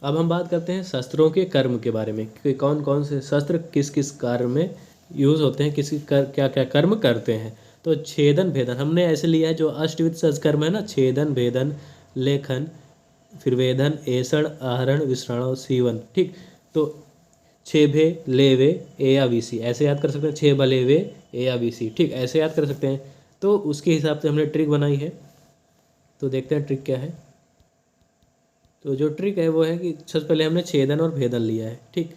अब हम बात करते हैं शस्त्रों के कर्म के बारे में कि कौन कौन से शस्त्र किस किस कार्य में यूज़ होते हैं, किसी क्या क्या कर्म करते हैं। तो छेदन भेदन हमने ऐसे लिया है, जो अष्टविध सत्कर्म है ना, छेदन भेदन लेखन फिर वेदन ऐसण आहरण विश्राण सीवन। ठीक, तो छे भे लेवे ए या वी सी ऐसे याद कर सकते हैं, छे भलेवे ए या वी सी। ठीक, ऐसे याद कर सकते हैं। तो उसके हिसाब से हमने ट्रिक बनाई है, तो देखते हैं ट्रिक क्या है। तो जो ट्रिक है वो है कि सबसे पहले हमने छेदन और भेदन लिया है। ठीक,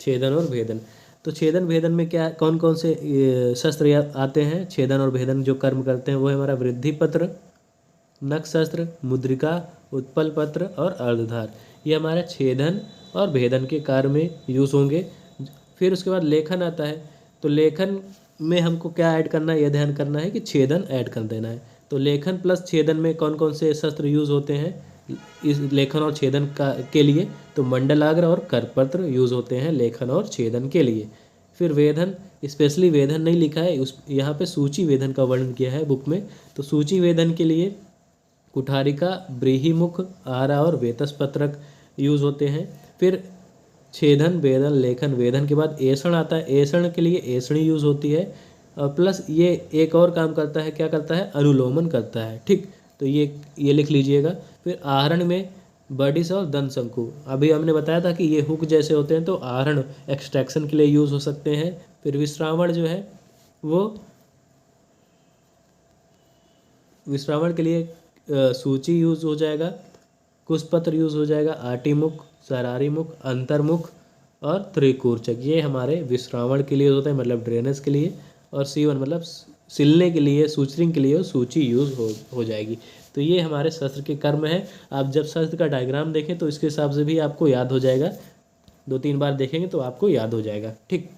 छेदन और भेदन। तो छेदन भेदन में क्या कौन कौन से शस्त्र आते हैं, छेदन और भेदन जो कर्म करते हैं वो है हमारा वृद्धि पत्र, नख शस्त्र, मुद्रिका, उत्पल पत्र और अर्धधार। ये हमारा छेदन और भेदन के कार्य में यूज़ होंगे। फिर उसके बाद लेखन आता है। तो लेखन में हमको क्या ऐड करना है, यह ध्यान करना है कि छेदन ऐड कर देना है। तो लेखन प्लस छेदन में कौन कौन से शस्त्र यूज़ होते हैं इस लेखन और छेदन का के लिए, तो मंडलाग्र और करपत्र यूज़ होते हैं लेखन और छेदन के लिए। फिर वेधन, स्पेशली वेधन नहीं लिखा है, उस यहाँ पे सूची वेधन का वर्णन किया है बुक में। तो सूची वेधन के लिए कुठारिका, ब्रीहिमुख, आरा और वेतसपत्रक यूज़ होते हैं। फिर छेदन वेदन लेखन वेदन के बाद ऐसण आता है, ऐसण के लिए ऐसणी यूज़ होती है। और प्लस ये एक और काम करता है, क्या करता है, अनुलोमन करता है। ठीक, तो ये लिख लीजिएगा। फिर आहरण में बडिस और दंत शंकु, अभी हमने बताया था कि ये हुक जैसे होते हैं, तो आहरण एक्सट्रैक्शन के लिए यूज़ हो सकते हैं। फिर विश्रावण जो है वो विश्रावण के लिए सूची यूज़ हो जाएगा, कुशपत्र यूज़ हो जाएगा, आटीमुख, सरारीमुख, अंतर्मुख और त्रिकूर्चक। ये हमारे विश्रावण के लिए होता है, मतलब ड्रेनेज के लिए। और सीवन मतलब सिलने के लिए, सूचरिंग के लिए सूची यूज़ हो जाएगी। तो ये हमारे शस्त्र के कर्म हैं। आप जब शस्त्र का डायग्राम देखें तो इसके हिसाब से भी आपको याद हो जाएगा, 2-3 बार देखेंगे तो आपको याद हो जाएगा। ठीक।